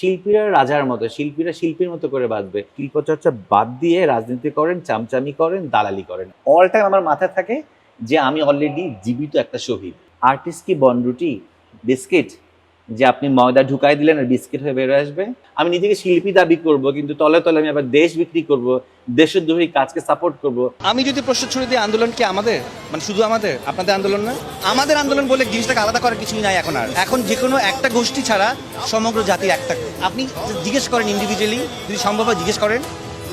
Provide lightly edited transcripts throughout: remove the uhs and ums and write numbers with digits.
শিল্পীরা রাজার মতো, শিল্পীরা শিল্পীর মতো করে বাঁচবে। শিল্পচর্চা বাদ দিয়ে রাজনীতি করেন, চামচামি করেন, দালালি করেন। অল টাইম আমার মাথায় থাকে যে আমি অলরেডি জীবিত একটা শহীদ। আর্টিস্ট কি বনরুটি, বিস্কিট, যে আপনি ময়দা ঢুকাই দিলেন আর বিস্কিট হয়ে বেরোয় আসবে? আমি নিজেকে শিল্পী দাবি করব, কিন্তু তলে তলে আমি আবার দেশ বিক্রি করব, দেশদ্রোহী কাজকে সাপোর্ট করব। আমি যদি প্রশ্ন ছুড়ে দিই, আন্দোলন কি আমাদের, মানে শুধু আমাদের, আপনাদের আন্দোলন না? আমাদের আন্দোলন বলে জিনিসটাকে আলাদা করার কিছুই নাই এখন। আর এখন যে কোনো একটা গোষ্ঠী ছাড়া সমগ্র জাতির একটা, আপনি জিজ্ঞেস করেন ইন্ডিভিজুয়ালি, যদি সম্ভব হয় জিজ্ঞেস করেন,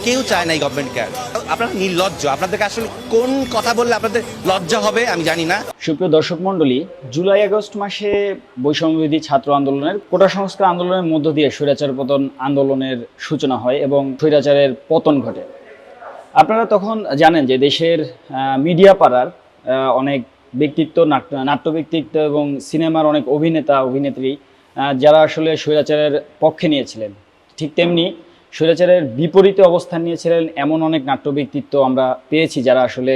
কেউ চায় না এই গভর্নমেন্টকে। আর আপনারা নির্লজ্জ, আপনাদেরকে আসলে কোন কথা বললে আপনাদের লজ্জা হবে আমি জানি না। সুপ্রিয় দর্শক মণ্ডলী, জুলাই আগস্ট মাসে বৈষম্যবিরোধী ছাত্র আন্দোলনের, কোটা সংস্কার আন্দোলনের মধ্য দিয়ে স্বৈরাচার পতন আন্দোলনের সূচনা হয় এবং স্বৈরাচারের পতন ঘটে। আপনারা তখন জানেন যে দেশের মিডিয়া পাড়ার অনেক ব্যক্তিত্ব, নাট্য ব্যক্তিত্ব এবং সিনেমার অনেক অভিনেতা অভিনেত্রী যারা আসলে স্বৈরাচারের পক্ষে নিয়েছিলেন, ঠিক তেমনি স্বৈরাচারের বিপরীতে অবস্থান নিয়েছিলেন এমন অনেক নাট্য ব্যক্তিত্ব আমরা পেয়েছি যারা আসলে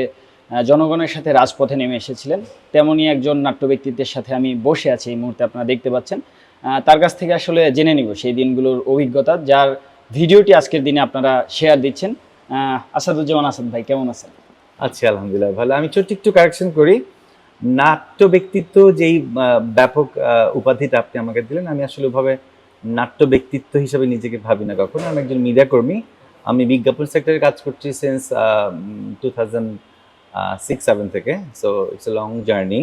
জনগণের সাথে রাজপথে নেমে এসেছিলেন। তেমনই একজন নাট্য ব্যক্তিত্বের সাথে আমি বসে আছি এই মুহূর্তে, আপনারা দেখতে পাচ্ছেন। তার কাছ থেকে আসলে জেনে নিব সেই দিনগুলোর অভিজ্ঞতা, যার ভিডিওটি আজকের দিনে আপনারা শেয়ার দিচ্ছেন। আসাদুজ্জামান আসাদ ভাই, কেমন আছেন? আচ্ছা, আলহামদুলিল্লাহ ভালো। আমি ছোট্ট একটু কারেকশন করি। নাট্য ব্যক্তিত্ব যেই ব্যাপক উপাধিটা আপনি আমাকে দিলেন, আমি আসলে ওভাবে নাট্য ব্যক্তিত্ব হিসেবে নিজেকে ভাবি না কখনো। আমি একজন মিডিয়া কর্মী। আমি বিজ্ঞাপন সেক্টরে কাজ করছি সিন্স 2006-7 থেকে। So it's a long journey,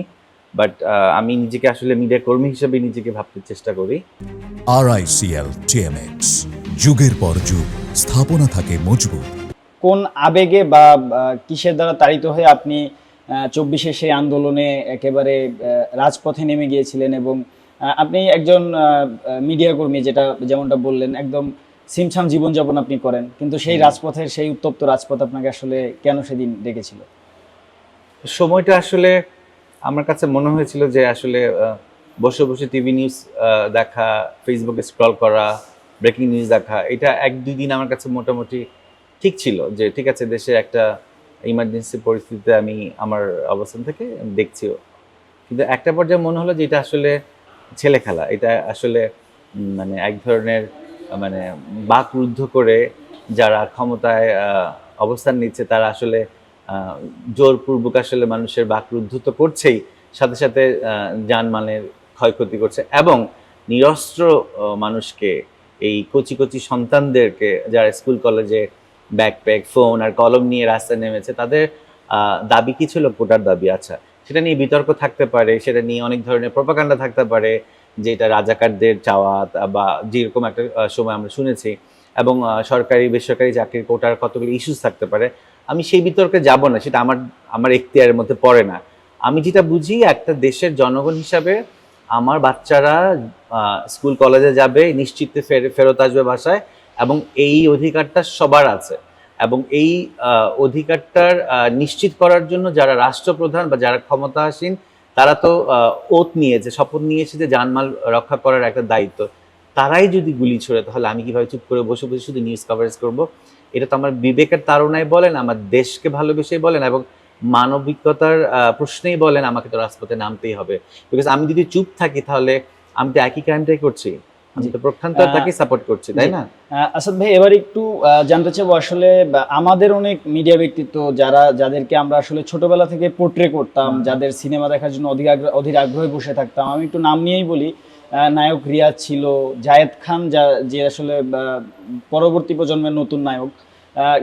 but আমি নিজেকে আসলে মিডিয়া কর্মী হিসেবে নিজেকে ভাবতে চেষ্টা করি। RICL TMX, যুগের পর যুগ স্থাপনা থাকে মজবুত। কোন আবেগে বা কিসের দ্বারা তাড়িত হয়ে আপনি 24-এর সেই আন্দোলনে একেবারে রাজপথে নেমে গিয়েছিলেন? এবং আপনি একজন মিডিয়া কর্মী, যেমনটা বললেন, একদম ছিমছাম জীবনযাপন আপনি করেন, কিন্তু সেই রাজপথের, সেই উত্তপ্ত রাজপথ আপনাকে আসলে কেন সেদিন ডেকেছিল? সময়টা আসলে আমার কাছে মনে হয়েছিল যে আসলে বসে বসে টিভি নিউজ দেখা, ফেসবুকে স্ক্রল করা, ব্রেকিং নিউজ দেখা, এটা 1-2 দিন আমার কাছে মোটামুটি ঠিক ছিল যে ঠিক আছে, দেশের একটা ইমার্জেন্সি পরিস্থিতিতে আমি আমার অবস্থান থেকে দেখছিও। কিন্তু একটা পর্যায়ে মনে হলো যে এটা আসলে ছেলে খেলা, এটা আসলে মানে এক ধরনের মানে বাকরুদ্ধ করে যারা ক্ষমতায় অবস্থান নিচ্ছে তারা আসলে জোরপূর্বক আসলে মানুষের বাকরুদ্ধ তো করছেই, সাথে সাথে জানমালের ক্ষয়ক্ষতি করছে এবং নিরস্ত্র মানুষকে, এই কচি কচি সন্তানদেরকে যারা স্কুল কলেজে ব্যাকপ্যাক, ফোন আর কলম নিয়ে রাস্তায় নেমেছে, তাদের দাবি কি ছিল? কোটার দাবি। আচ্ছা, সেটা নিয়ে বিতর্ক থাকতে পারে, সেটা নিয়ে অনেক ধরনের প্রপাগান্ডা থাকতে পারে যে এটা রাজাকারদের চাওয়া, বা যেরকম একটা সময় আমরা শুনেছি, এবং সরকারি বেসরকারি চাকরির কোটার কতগুলো ইস্যুস থাকতে পারে। আমি সেই বিতর্কে যাব না, সেটা আমার এখতিয়ারের মধ্যে পড়ে না। আমি যেটা বুঝি, একটা দেশের জনগণ হিসাবে আমার বাচ্চারা স্কুল কলেজে যাবে, নিশ্চিতে ফেরত আসবে বাসায়, এবং এই অধিকারটা সবার আছে। এবং এই অধিকারটার নিশ্চিত করার জন্য যারা রাষ্ট্রপ্রধান বা যারা ক্ষমতাসীন, তারা তো ওত নিয়েছে, শপথ নিয়েছে যে জানমাল রক্ষা করার একটা দায়িত্ব। তারাই যদি গুলি ছোড়ে, তাহলে আমি কিভাবে চুপ করে বসে বসে শুধু নিউজ কভারেজ করব? এটা তো আমার বিবেকের তাড়নায় বলেন, আমার দেশকে ভালোবেসেই বলেন, এবং মানবিকতার প্রশ্নেই বলেন, আমাকে তো রাজপথে নামতেই হবে। বিকজ আমি যদি চুপ থাকি, তাহলে আমি তো একই ক্রাইমটাই করছি, আমি তো প্রক্ষান্ত তাকে সাপোর্ট করছি, তাই না? আসাদ ভাই, এবার একটু জানতে চাইবো, আসলে আমাদের অনেক মিডিয়া ব্যক্তিত্ব যাদেরকে আমরা আসলে ছোটবেলা থেকে পোর্ট্রে করতাম, যাদের সিনেমা দেখার জন্য অধীর আগ্রহে বসে থাকতাম, আমি একটু নাম নিয়েই বলি। নায়ক রিয়াজ ছিল, জায়েদ খান, যে আসলে পরবর্তী প্রজন্মের নতুন নায়ক,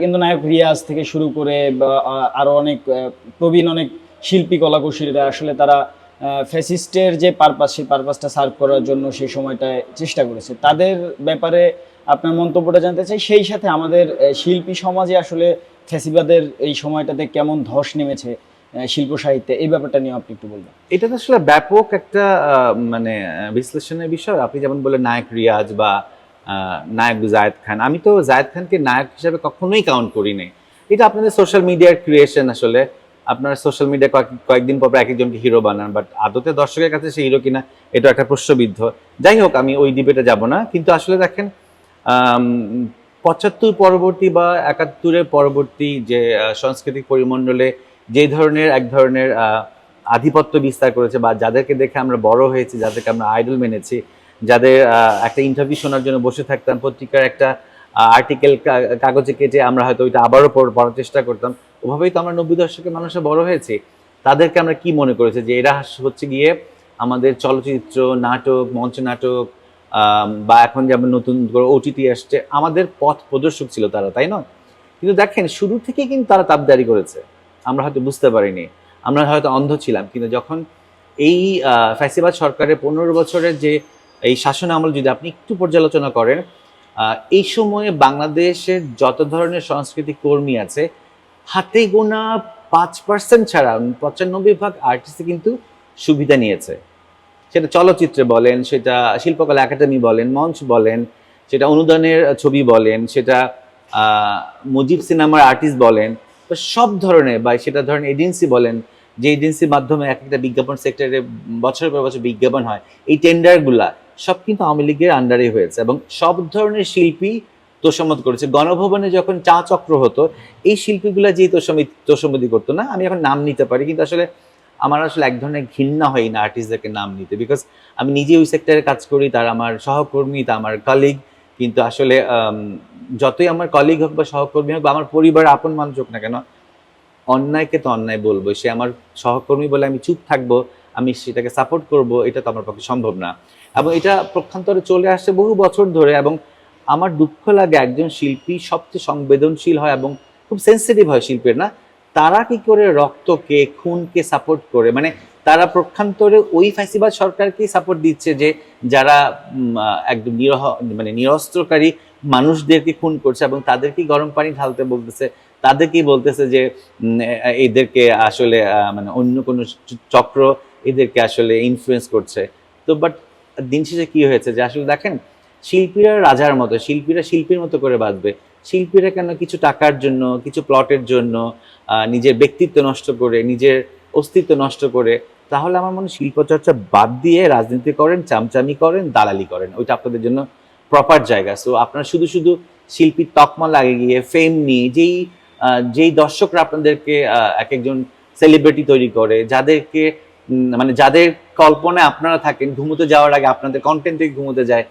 কিন্তু নায়ক রিয়াজ থেকে শুরু করে আরো অনেক প্রবীণ অনেক শিল্পী কলাকুশলীরা আসলে তারা ফ্যাসিস্টের যে পারপাস, সেই পারপাসটা সার্ভ করার জন্য সেই সময়টায় চেষ্টা করেছে। তাদের ব্যাপারে আপনার মন্তব্যটা জানতে চাই। সেই সাথে আমাদের শিল্পী সমাজে আসলে ফ্যাসিবাদের এই সময়টাতে কেমন ধস নেমেছে শিল্প সাহিত্যে, এই ব্যাপারটা নিয়ে আপনি একটু বলবেন। এটা তো আসলে ব্যাপক একটা মানে বিশ্লেষণের বিষয়। আপনি যেমন বললেন নায়ক রিয়াজ বা নায়ক জায়েদ খান, আমি তো জায়েদ খানকে নায়ক হিসাবে কখনোই কাউন্ট করি নাই। এটা আপনাদের সোশ্যাল মিডিয়ার ক্রিয়েশন। আসলে আপনার সোশ্যাল মিডিয়া কয়েকদিন পর এক একজনকে হিরো বানান, বাট আদতে দর্শকের কাছে সে হিরো কিনা এটা একটা প্রশ্নবিদ্ধ। যাই হোক, আমি ওই ডিবেটে যাব না। কিন্তু আসলে দেখেন, 75 পরবর্তী বা 71-এর পরবর্তী যে সাংস্কৃতিক পরিমণ্ডলে যে ধরনের এক ধরনের আধিপত্য বিস্তার করেছে, বা যাদেরকে দেখে আমরা বড় হয়েছি, যাদেরকে আমরা আইডল মেনেছি, যাদের একটা ইন্টারভিউ শোনার জন্য বসে থাকতাম, পত্রিকার একটা আর্টিকেল কাগজে কেটে আমরা হয়তো ওইটা আবারও পড়ার চেষ্টা করতাম। ওভাবেই তো আমরা 90 দশকের মানুষের বড় হয়েছি। তাদেরকে আমরা কি মনে করেছি যে এরা হচ্ছে গিয়ে আমাদের চলচ্চিত্র, নাটক, মঞ্চ নাটক বা এখন যেমন নতুন করে ওটিটি আসছে, আমাদের পথ প্রদর্শক ছিল তারা, তাই না? কিন্তু দেখেন শুরু থেকেই কিন্তু তারা তাবদারি করেছে, আমরা হয়তো বুঝতে পারিনি, আমরা হয়তো অন্ধ ছিলাম। কিন্তু যখন এই ফ্যাসিবাদ সরকারের 15 বছরের যে এই শাসন আমল যদি আপনি একটু পর্যালোচনা করেন, এই সময়ে বাংলাদেশের যত ধরনের সাংস্কৃতিক কর্মী আছে হাতে গোনা 5% ছাড়া 95% আর্টিস্ট কিন্তু সুবিধা নিয়েছে। সেটা চলচ্চিত্রে বলেন, সেটা শিল্পকলা একাডেমি বলেন, মঞ্চ বলেন, সেটা অনুদানের ছবি বলেন, সেটা মুজিব সিনেমার আর্টিস্ট বলেন, তো সব ধরনের, বা সেটা ধরেন এজেন্সি বলেন, যে এজেন্সির মাধ্যমে এক একটা বিজ্ঞাপন সেক্টরে বছরের পর বছর বিজ্ঞাপন হয়, এই টেন্ডারগুলা সব কিন্তু আওয়ামী লীগের আন্ডারে হয়েছে এবং সব ধরনের শিল্পী তোষামোদ করেছে। গণভবনে যখন চা চক্র হতো, এই শিল্পীগুলা যে তোষামোদি করতো না, আমি এখন নাম নিতে পারি, কিন্তু আসলে আমার আসলে এক ধরনের ঘৃণা হয় না আর্টিস্টদেরকে নাম নিতে, বিকজ আমি নিজে ওই সেক্টরে কাজ করি, তার আমার সহকর্মী, তা আমার কলিগ। কিন্তু আসলে যতই আমার কলিগ হোক বা সহকর্মী হোক বা আমার পরিবারের আপন মানুষ হোক না কেন, অন্যায়কে তো অন্যায় বলবো। সে আমার সহকর্মী বলে আমি চুপ থাকবো, আমি সেটাকে সাপোর্ট করব, এটা তো আমার পক্ষে সম্ভব না। এবং এটা প্রক্ষান্তরে চলে আসছে বহু বছর ধরে। এবং আমার দুঃখ লাগে, একজন শিল্পী সবচেয়ে সংবেদনশীল হয় এবং খুব সেন্সিটিভ হয় শিল্পের, না তারা কি করে রক্তকে, খুনকে সাপোর্ট করে, মানে তারা প্রক্ষান্তরে ওই ফ্যাসিবাদ সরকারকেই সাপোর্ট দিচ্ছে যে যারা একদম মানে নিরস্ত্রকারী মানুষদেরকে খুন করছে এবং তাদেরকেই গরম পানি ঢালতে বলতেছে, তাদেরকেই বলতেছে যে এদেরকে আসলে মানে অন্য কোনো চক্র এদেরকে আসলে ইনফ্লুয়েন্স করছে। তো বাট দিন শেষে কি হয়েছে যে আসলে দেখেন, শিল্পীরা রাজার মতো, শিল্পীরা শিল্পীর মতো করে বাঁচবে। শিল্পীরা কেন কিছু টাকার জন্য, কিছু প্লটের জন্য নিজের ব্যক্তিত্ব নষ্ট করে, নিজের অস্তিত্ব নষ্ট করে? তাহলে আমার মনে হয় শিল্পচর্চা বাদ দিয়ে রাজনীতি করেন, চামচামি করেন, দালালি করেন, ওইটা আপনাদের জন্য প্রপার জায়গা। সো আপনারা শুধু শুধু শিল্পীর তকমা লাগিয়ে গিয়ে ফেম নিয়ে যেই দর্শকরা আপনাদেরকে এক একজন সেলিব্রিটি তৈরি করে, যাদেরকে মানে যাদের কল্পনায় আপনারা থাকেন, ঘুমোতে যাওয়ার আগে আপনাদের কন্টেন্ট থেকে ঘুমোতে যায়,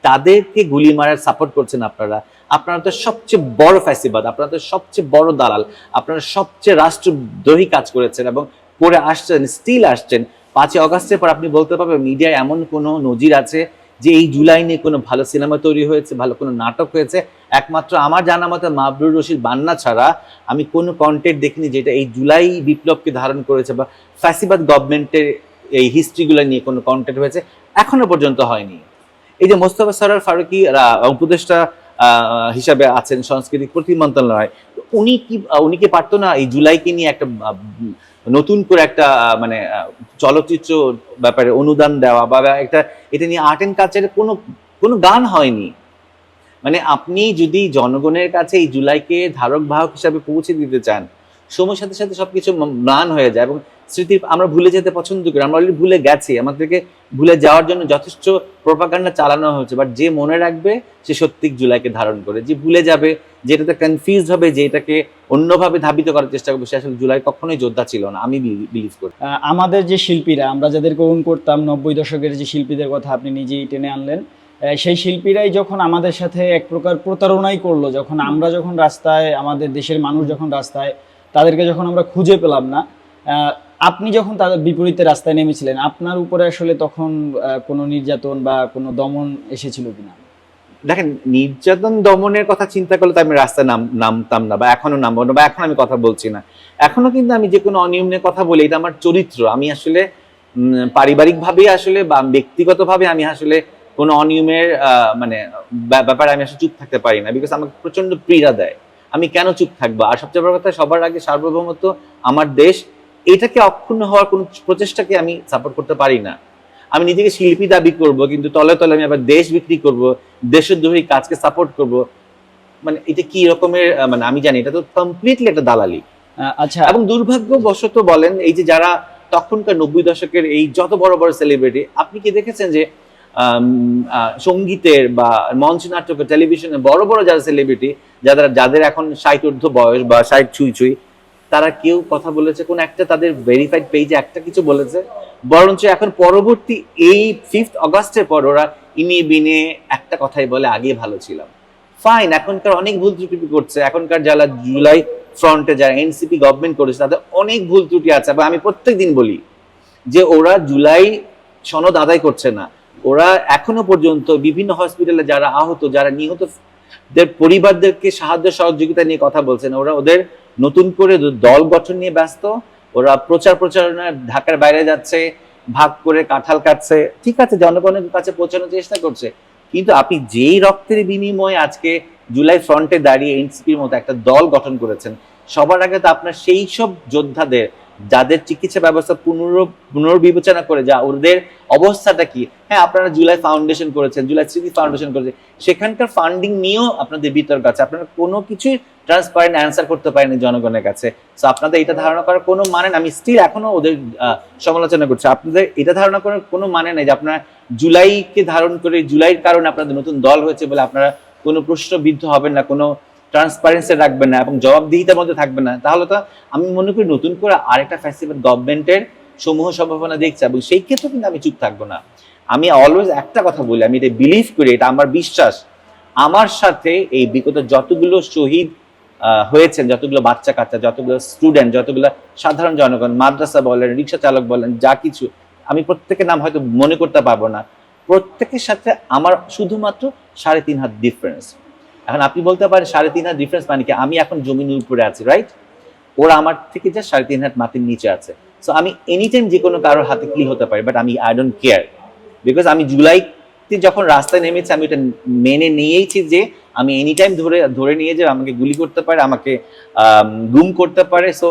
তাদেরকে গুলি মারার সাপোর্ট করছেন আপনারা। আপনারা তো সবচেয়ে বড় ফ্যাসিবাদ, আপনারা তো সবচেয়ে বড় দালাল, আপনারা সবচেয়ে রাষ্ট্রদ্রোহী কাজ করেছেন এবং করে আসছেন, স্টিল আসছেন। 5ই অগাস্টের পর আপনি বলতে পারবেন মিডিয়ায় এমন কোনো নজির আছে যে এই জুলাই নিয়ে কোনো ভালো সিনেমা তৈরি হয়েছে, ভালো কোনো নাটক হয়েছে? একমাত্র আমার জানা মতে মাবরুর রশিদ বান্না ছাড়া আমি কোনো কন্টেন্ট দেখিনি যেটা এই জুলাই বিপ্লবকে ধারণ করেছে বা ফ্যাসিবাদ গভর্নমেন্টের এই হিস্ট্রিগুলো নিয়ে কোনো কন্টেন্ট হয়েছে, এখনো পর্যন্ত হয়নি। এই যে মোস্তফা সরোয়ার ফারুকী উপদেষ্টা হিসাবে আছেন সাংস্কৃতিক প্রতি মন্ত্রণালয়, উনি কি পারতো না এই জুলাইকে নিয়ে একটা নতুন করে একটা মানে চলচ্চিত্র ব্যাপারে অনুদান দেওয়া, বা একটা এটা নিয়ে আর্ট অ্যান্ড কালচারের কোনো গান হয়নি। মানে আপনি যদি জনগণের কাছে এই জুলাইকে ধারক বাহক হিসাবে পৌঁছে দিতে চান, সময়ের সাথে সাথে সবকিছু ম্লান হয়ে যায় এবং স্মৃতি আমরা ভুলে যেতে পছন্দ করি। আমরা অলরেডি ভুলে গেছি, আমাদেরকে ভুলে যাওয়ার জন্য যথেষ্ট প্রোপাগান্ডা চালানো হয়েছে। বাট যে মনে রাখবে সে সত্যি জুলাইকে ধারণ করে, যে ভুলে যাবে, যেটাতে কনফিউজ হবে, যে এটাকে অন্যভাবে ধাবিত করার চেষ্টা করবে, সে আসলে জুলাই কখনোই যোদ্ধা ছিল না, আমি বিলিভ করি। আমাদের যে শিল্পীরা, আমরা যাদেরকে ওন করতাম, 90 দশকের যে শিল্পীদের কথা আপনি নিজেই টেনে আনলেন, সেই শিল্পীরাই যখন আমাদের সাথে এক প্রকার প্রতারণাই করলো, যখন রাস্তায়, আমাদের দেশের মানুষ যখন রাস্তায়, তাদেরকে যখন আমরা খুঁজে পেলাম না, আপনি যখন তাদের বিপরীতে রাস্তায় নেমেছিলেন, আপনার উপরে আসলে তখন কোনো নির্যাতন বা কোনো দমন এসেছিল কিনা? দেখেন, নির্যাতন দমনের কথা চিন্তা করলে তো আমি রাস্তায় নামতাম না, বা এখনো নামবো না, বা এখন আমি কথা বলছি না। এখনো কিন্তু আমি যে কোনো অনিয়ম নিয়ে কথা বলি, এটা আমার চরিত্র। আমি আসলে পারিবারিকভাবে আসলে বা ব্যক্তিগতভাবে আমি আসলে কোনো অনিয়মের মানে ব্যাপারে আমি আসলে চুপ থাকতে পারি না, বিকজ আমাকে প্রচন্ড পীড়া দেয়। আমি কেন চুপ থাকবো? আর সবচেয়ে বড় কথা, সবার আগে সার্বভৌমত্ব, আমার দেশ, এটাকে অক্ষুণ্ণ হওয়ার কোনো প্রচেষ্টাকে আমি সাপোর্ট করতে পারি না। আমি নিজেকে শিল্পী দাবি করব, কিন্তু তলে তলে আমি আবার দেশ বিক্রি করব, দেশদ্রোহী কাজকে সাপোর্ট করব। মানে এটা কি রকমের, মানে আমি জানি এটা তো কমপ্লিটলি একটা দালালি। আচ্ছা, এবং দুর্ভাগ্যবশত বলেন, এই যে যারা তখনকার 90 দশকের এই যত বড় বড় সেলিব্রিটি, আপনি কি দেখেছেন যে সঙ্গীতের বা মঞ্চ নাটকের, টেলিভিশনে বড় বড় যারা সেলিব্রিটি, যাদের এখন 60 ঊর্ধ্ব বয়স বা 60 ছুঁই ছুঁই, তারা কেউ কথা বলেছে, কোন একটা তাদের ভেরিফাইড পেজে একটা কিছু বলেছে, বরঞ্চ এখন পরবর্তী এই 5th অগাস্টের পর ওরা ইনি বিনে একটা কথাই বলে আগে ভালো ছিলাম। ফাইন, এখনকার অনেক ভুল ত্রুটি করছে, এখনকার যারা জুলাই ফ্রন্টে যারা এনসিপি গভর্নমেন্ট করেছে তাদের অনেক ভুল ত্রুটি আছে, এবং আমি প্রত্যেকদিন বলি যে ওরা জুলাই সনদ আদায় করছে না। ওরা এখনো পর্যন্ত বিভিন্ন হসপিটালে যারা আহত, যারা নিহতদের পরিবারদেরকে সাহায্য সহযোগিতা নিয়ে কথা বলছেন। ওরা ওদের নতুন করে দল গঠন নিয়ে ব্যস্ত, ওরা প্রচারণা ঢাকার বাইরে যাচ্ছে, ভাগ করে কাঁঠাল কাটছে, ঠিক আছে, জনগণের কাছে পৌঁছানোর চেষ্টা করছে। কিন্তু আপনি যেই রক্তের বিনিময়ে আজকে জুলাই ফ্রন্টে দাঁড়িয়ে এনসিপির মতো একটা দল গঠন করেছেন, সবার আগে তো আপনার সেই সব যোদ্ধাদের যাদের চিকিৎসা ব্যবস্থা পুনর্বিবেচনা করে যা ওদের অবস্থাটা কি। হ্যাঁ, আপনারা জুলাই ফাউন্ডেশন করেছেন, জুলাই স্মৃতি ফাউন্ডেশন করেছেন, সেখানকার ফান্ডিং নিয়েও আপনাদের বিতর্ক আছে, আপনারা কোনো কিছুই ট্রান্সপারেন্ট অ্যান্সার করতে পারেনি জনগণের কাছে। সো আপনাদের এটা ধারণা করার কোনো মানে না, আমি স্টিল এখনো ওদের সমালোচনা করছি, আপনাদের এটা ধারণা করার কোনো মানে নেই যে আপনারা জুলাইকে ধারণ করে, জুলাইয়ের কারণে আপনাদের নতুন দল হয়েছে বলে আপনারা কোনো প্রশ্নবিদ্ধ হবেন না, কোনো ট্রান্সপারেন্সি রাখবেন না এবং জবাবদিহিতার মধ্যে থাকবেন না। তাহলে তো আমি মনে করি নতুন করে আরেকটা ফ্যাসিলিটি গভর্নমেন্টের সমূহ সম্ভাবনা দেখছে, এবং সেই ক্ষেত্রে কিন্তু আমি চুপ থাকবো না। আমি অলওয়েজ একটা কথা বলি, আমি এটা বিলিভ করি, এটা আমার বিশ্বাস, আমার সাথে এই বিগত যতগুলো শহীদ হয়েছেন, যতগুলো বাচ্চা কাচ্চা, যতগুলো স্টুডেন্ট, যতগুলো সাধারণ জনগণ, মাদ্রাসা বলেন, রিক্সা চালক বলেন, যা কিছু, আমি প্রত্যেকের নাম হয়তো মনে করতে পারবো না, প্রত্যেকের সাথে আমার শুধুমাত্র 3.5 হাত ডিফারেন্স। এখন আপনি বলতে পারেন 3.5 হাত ডিফারেন্স মানে কি, আমি এখন জমিনের উপরে আছি, রাইট? ওরা আমার থেকে যা 3.5 হাত মাটির নিচে আছে। সো আমি এনি টাইম যে কোনো কারোর হাতে কি হতে পারি, বাট আমি আই ডোন্ট কেয়ার, বিকজ আমি জুলাইতে যখন রাস্তায় নেমেছি আমি এটা মেনে নিয়েইছি যে আমি এনি টাইম ধরে নিয়ে যে আমাকে গুলি করতে পারে, আমাকে গুম করতে পারে। সো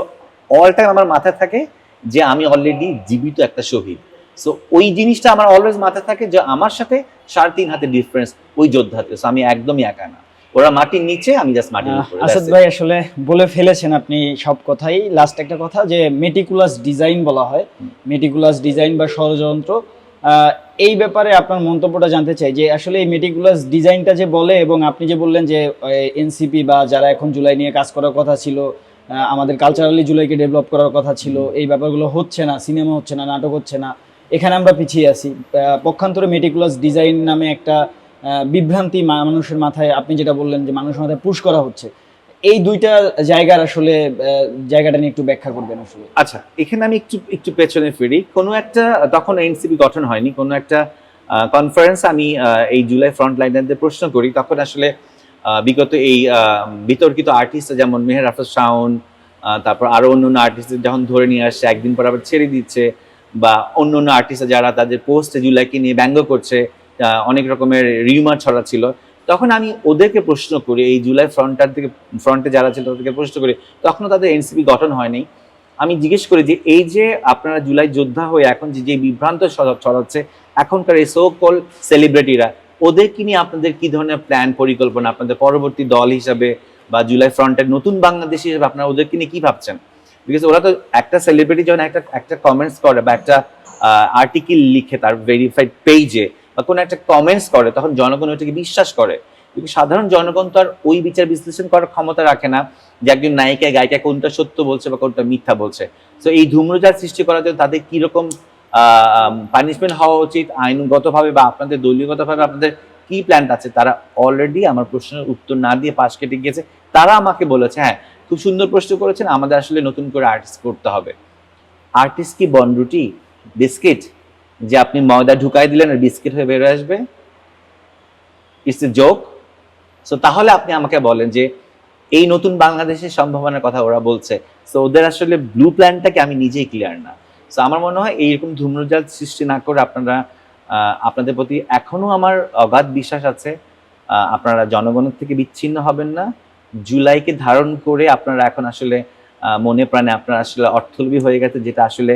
অল টাইম আমার মাথায় থাকে যে আমি অলরেডি জীবিত একটা শহীদ। সো ওই জিনিসটা আমার অলওয়েজ মাথায় থাকে যে আমার সাথে 3.5 হাতের ডিফারেন্স ওই যোদ্ধাতে। সো আমি একদমই একা না, ওরা মাটির নিচে, আমি জাস্ট মাটির উপরে। আসাদ ভাই আসলে বলে ফেলেছেন আপনি সব কথাই। লাস্ট একটা কথা, যে মেটিকুলাস ডিজাইন বলা হয়, মেটিকুলাস ডিজাইন বা ষড়যন্ত্র, এই ব্যাপারে আপনার মন্তব্যটা জানতে চাই যে আসলে এই মেটিকুলাস ডিজাইনটা যে বলে, এবং আপনি যে বললেন যে এনসিপি বা যারা এখন জুলাই নিয়ে কাজ করার কথা ছিল, আমাদের কালচারালি জুলাইকে ডেভেলপ করার কথা ছিল, এই ব্যাপারগুলো হচ্ছে না, সিনেমা হচ্ছে না, নাটক হচ্ছে না, এখানে আমরা পিছিয়ে আছি। পক্ষান্তরে মেটিকুলাস ডিজাইন নামে একটা বিভ্রান্তি মানুষের মাথায়, আপনি যেটা বললেন যে মানুষের মাথায় পুশ করা হচ্ছে, এই দুইটা জায়গার আসলে জায়গাটা নিয়ে একটু ব্যাখ্যা করবেন আসলে। আচ্ছা, এখানে আমি একটু পেছনে ফিরি। কোনো একটা, তখন এনসিপি গঠন হয়নি, কোনো একটা কনফারেন্স আমি এই জুলাই ফ্রন্ট লাইনারদের প্রশ্ন করি, তখন আসলে বিগত এই বিতর্কিত আর্টিস্ট যেমন মেহের আফরোজ শাওন, তারপর আরো অন্য আর্টিস্ট যখন ধরে নিয়ে আসছে, একদিন পর আবার ছেড়ে দিচ্ছে, বা অন্য আর্টিস্ট যারা তাদের পোস্টে জুলাইকে নিয়ে ব্যঙ্গ করছে, অনেক রকমের রিউমার ছড়াচ্ছিল, তখন আমি ওদেরকে প্রশ্ন করি, এই জুলাই ফ্রন্টে যারা ছিল তাদেরকে প্রশ্ন করি, তখনও তাদের এনসিপি গঠন হয়নি। আমি জিজ্ঞেস করি যে এই যে আপনারা জুলাই যোদ্ধা হয়ে এখন যে বিভ্রান্ত ছড়াচ্ছে এখনকার এই সো কল সেলিব্রিটিরা, ওদেরকে নিয়ে আপনাদের কি ধরনের প্ল্যান, পরিকল্পনা, আপনাদের পরবর্তী দল হিসাবে বা জুলাই ফ্রন্টের নতুন বাংলাদেশ হিসেবে আপনারা ওদেরকে নিয়ে কি ভাবছেন? বিকজ ওরা তো একটা সেলিব্রিটি যখন একটা কমেন্টস করে বা একটা আর্টিকেল লিখে তার ভেরিফাইড পেজে বা কোনো একটা কমেন্টস করে, তখন জনগণ ওইটাকে বিশ্বাস করে। কিন্তু সাধারণ জনগণ তো আর ওই বিচার বিশ্লেষণ করার ক্ষমতা রাখে না যে একজন নায়িকা গায়িকা কোনটা সত্য বলছে বা কোনটা মিথ্যা বলছে। তো এই ধূম্রজাল সৃষ্টি করার জন্য তাদের কিরকম পানিশমেন্ট হওয়া উচিত আইনগতভাবে বা আপনাদের দলীয়গতভাবে আপনাদের কি প্ল্যান আছে, তারা অলরেডি আমার প্রশ্নের উত্তর না দিয়ে পাশ কেটে গিয়েছে। তারা আমাকে বলেছে, হ্যাঁ খুব সুন্দর প্রশ্ন করেছেন, আমাদের আসলে নতুন করে আর্টিস্ট করতে হবে। আর্টিস্ট কি বনরুটি, বিস্কিট যে আপনি ময়দা ঢুকাই দিলেন আর বিস্কিট হয়ে বেরোয় আসবে? It's a joke. সো তাহলে আপনি আমাকে বলেন যে এই নতুন বাংলাদেশের সম্ভাবনার কথা ওরা বলছে, সো ওদের আসলে ব্লু প্ল্যানটাকে আমি নিজেই ক্লিয়ার না। সো আমার মনে হয় এইরকম ধূম্রজাল সৃষ্টি না করে আপনারা, আপনাদের প্রতি এখনো আমার অগাধ বিশ্বাস আছে, আপনারা জনগণের থেকে বিচ্ছিন্ন হবেন না। জুলাইকে ধারণ করে আপনারা এখন আসলে মনে প্রাণে আপনারা আসলে অর্থলোভী হয়ে গেছে, যেটা আসলে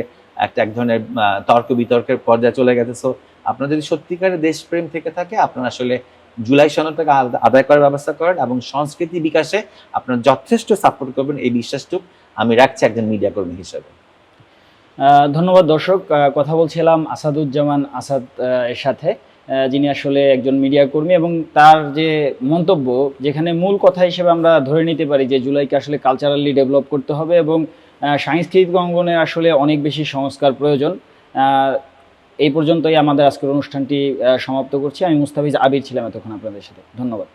এক ধরনের তর্ক বিতর্কের পর্যায়ে চলে গেছে। সো আপনার যদি সত্যিকারের দেশপ্রেম থেকে থাকে, আপনারা আসলে জুলাই সনদটাকে আদায় করার ব্যবস্থা করেন এবং সংস্কৃতি বিকাশে আপনারা যথেষ্ট সাপোর্ট করবেন, এই বিশ্বাসটুকু আমি রাখছি একজন মিডিয়া কর্মী হিসেবে। ধন্যবাদ দর্শক। কথা বলছিলাম আসাদুজ্জামান আসাদ এর সাথে। যিনি আসলে একজন মিডিয়া কর্মী, এবং তার যে মন্তব্য, যেখানে মূল কথা হিসেবে আমরা ধরে নিতে পারি যে জুলাইকে আসলে কালচারালি ডেভেলপ করতে হবে এবং সাংস্কৃতিক অঙ্গনে আসলে অনেক বেশি সংস্কার প্রয়োজন। এই পর্যন্তই আমাদের আজকের অনুষ্ঠানটি সমাপ্ত করছি। আমি মুস্তাফিজ আবির ছিলাম এতক্ষণ আপনাদের সাথে। ধন্যবাদ।